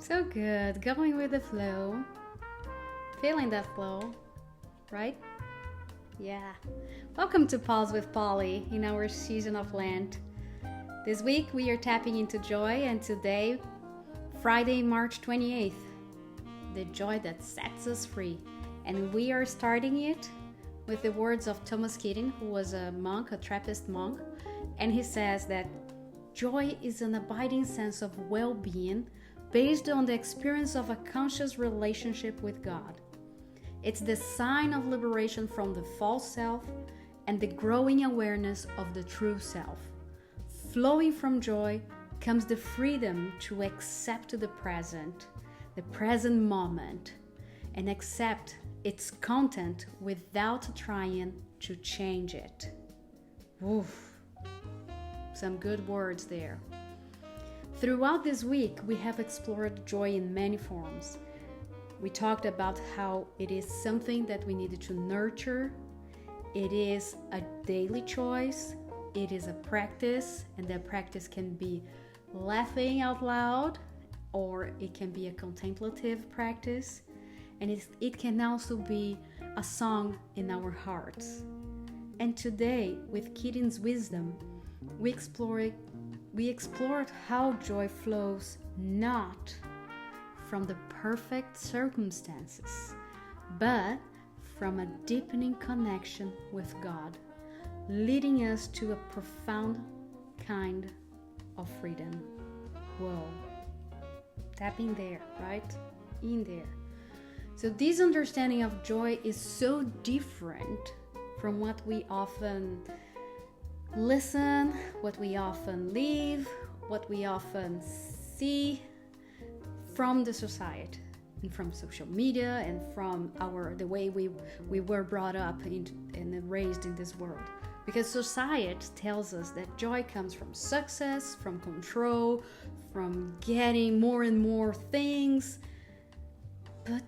So good. Going with the flow. Feeling that flow, right? Yeah. Welcome to Pause with Polly in our season of Lent. This week we are tapping into joy, and today, Friday, March 28th, the joy that sets us free. And we are starting it with the words of Thomas Keating, who was a monk, a Trappist monk. And he says that joy is an abiding sense of well-being based on the experience of a conscious relationship with God. It's the sign of liberation from the false self and the growing awareness of the true self. Flowing from joy comes the freedom to accept the present moment, and accept its content without trying to change it. Oof, some good words there. Throughout this week, we have explored joy in many forms. We talked about how it is something that we needed to nurture. It is a daily choice. It is a practice, and that practice can be laughing out loud, or it can be a contemplative practice, and it can also be a song in our hearts. And today, with Keating's wisdom, we explored how joy flows not from the perfect circumstances, but from a deepening connection with God, leading us to a profound kind of freedom. Whoa. Tapping there, right? In there. So this understanding of joy is so different from what we often listen, what we often live, what we often see from the society and from social media and from the way we were brought up and raised in this world. Because society tells us that joy comes from success, from control, from getting more and more things. But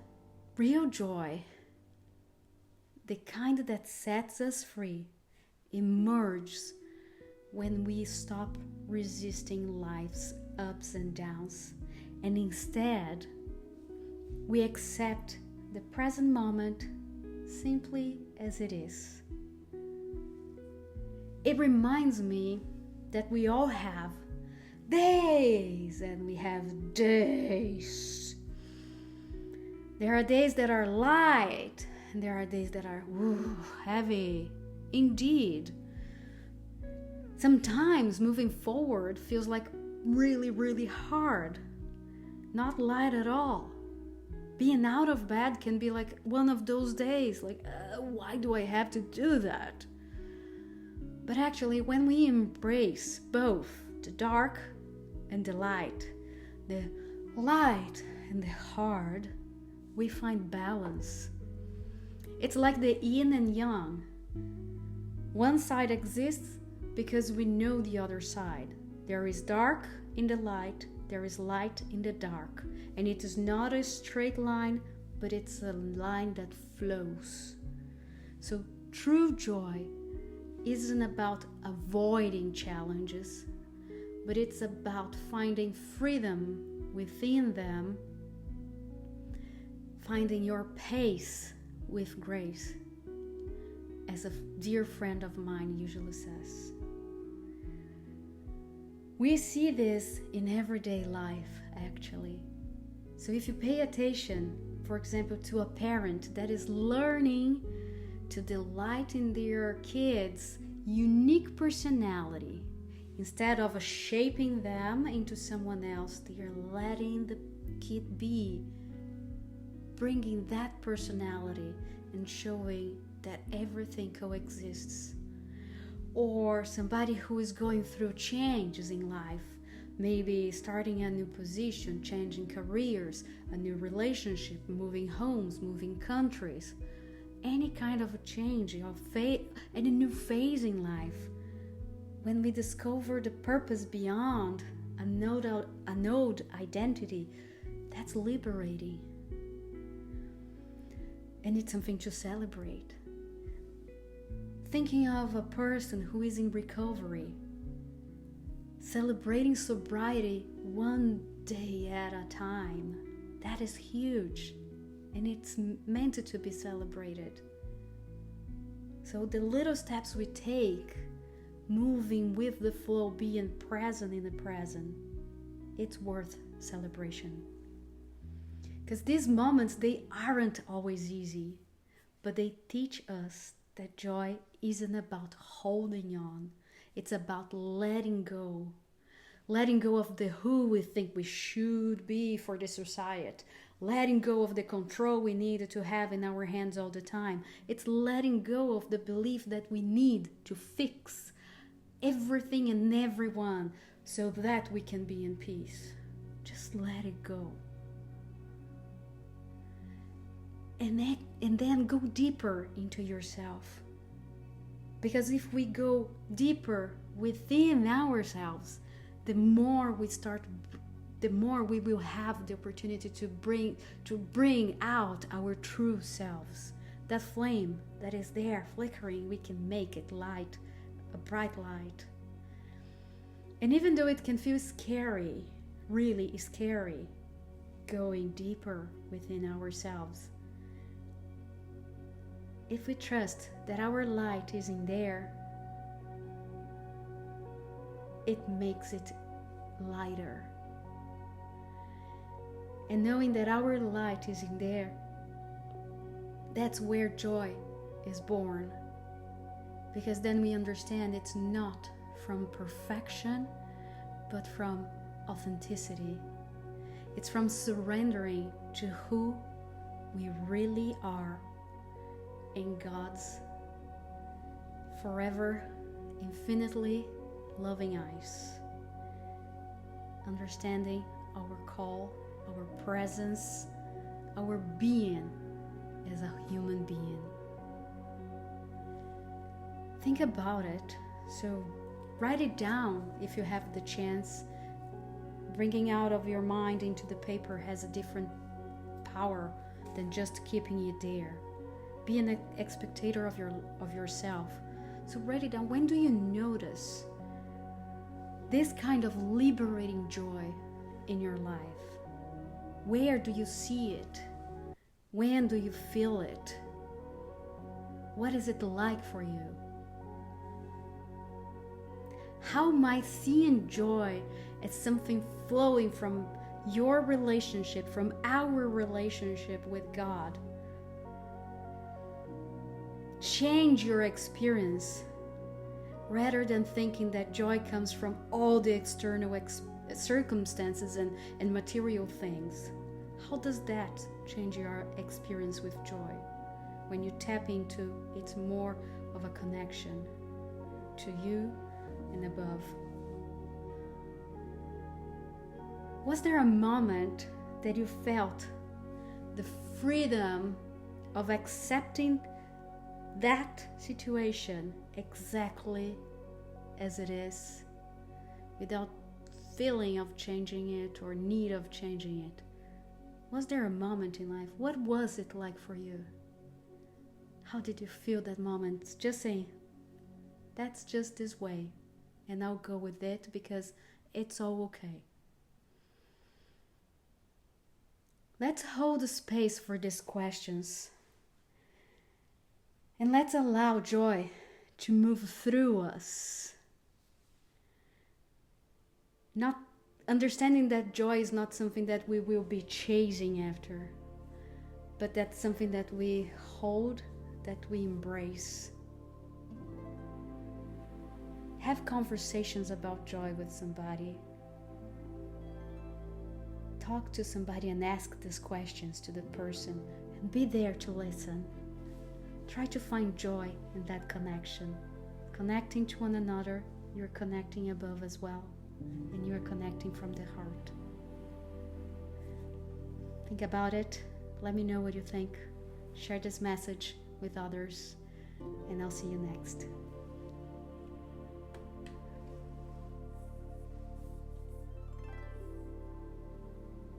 real joy, the kind that sets us free, emerges when we stop resisting life's ups and downs, and instead we accept the present moment simply as it is. It reminds me that we all have days and we have days. There are days that are light, and there are days that are heavy. Indeed. Sometimes moving forward feels like really, really hard. Not light at all. Being out of bed can be like one of those days, like, why do I have to do that? But actually, when we embrace both the dark and the light and the hard, we find balance. It's like the yin and yang. One side exists because we know the other side. There is dark in the light, there is light in the dark. And it is not a straight line, but it's a line that flows. So true joy isn't about avoiding challenges, but it's about finding freedom within them, finding your pace with grace, as a dear friend of mine usually says. We see this in everyday life, actually. So if you pay attention, for example, to a parent that is learning to delight in their kids' unique personality, instead of shaping them into someone else, they are letting the kid be, bringing that personality and showing that everything coexists. Or somebody who is going through changes in life, maybe starting a new position, changing careers, a new relationship, moving homes, moving countries, any kind of a change of any new phase in life. When we discover the purpose beyond a node identity, that's liberating. And it's something to celebrate. Thinking of a person who is in recovery, celebrating sobriety one day at a time. That is huge, and it's meant to be celebrated. So the little steps we take, moving with the flow, being present in the present, it's worth celebration. Because these moments, they aren't always easy, but they teach us that joy isn't about holding on. It's about letting go. Letting go of the who we think we should be for the society. Letting go of the control we need to have in our hands all the time. It's letting go of the belief that we need to fix everything and everyone so that we can be in peace. Just let it go. And then go deeper into yourself. Because if we go deeper within ourselves, the more we will have the opportunity to bring out our true selves. That flame that is there flickering, we can make it light, a bright light. And even though it can feel scary, really scary, going deeper within ourselves, if we trust that our light is in there, it makes it lighter. And knowing that our light is in there, that's where joy is born. Because then we understand it's not from perfection, but from authenticity. It's from surrendering to who we really are in God's forever, infinitely loving eyes. Understanding our call, our presence, our being as a human being. Think about it. So write it down if you have the chance. Bringing out of your mind into the paper has a different power than just keeping it there. Be an spectator of yourself. So write it down. When do you notice this kind of liberating joy in your life? Where do you see it? When do you feel it? What is it like for you? How might seeing joy as something flowing from your relationship, from our relationship with God, change your experience, rather than thinking that joy comes from all the external circumstances and material things? How does that change your experience with joy? When you tap into it's more of a connection to you and above. Was there a moment that you felt the freedom of accepting that situation exactly as it is, without feeling of changing it or need of changing it? Was there a moment in life? What was it like for you? How did you feel that moment? Just saying, that's just this way, and I'll go with it because it's all okay. Let's hold the space for these questions. And let's allow joy to move through us. Not understanding that joy is not something that we will be chasing after, but that's something that we hold, that we embrace. Have conversations about joy with somebody. Talk to somebody and ask these questions to the person, and be there to listen. Try to find joy in that connection. Connecting to one another, you're connecting above as well, and you're connecting from the heart. Think about it. Let me know what you think. Share this message with others, and I'll see you next.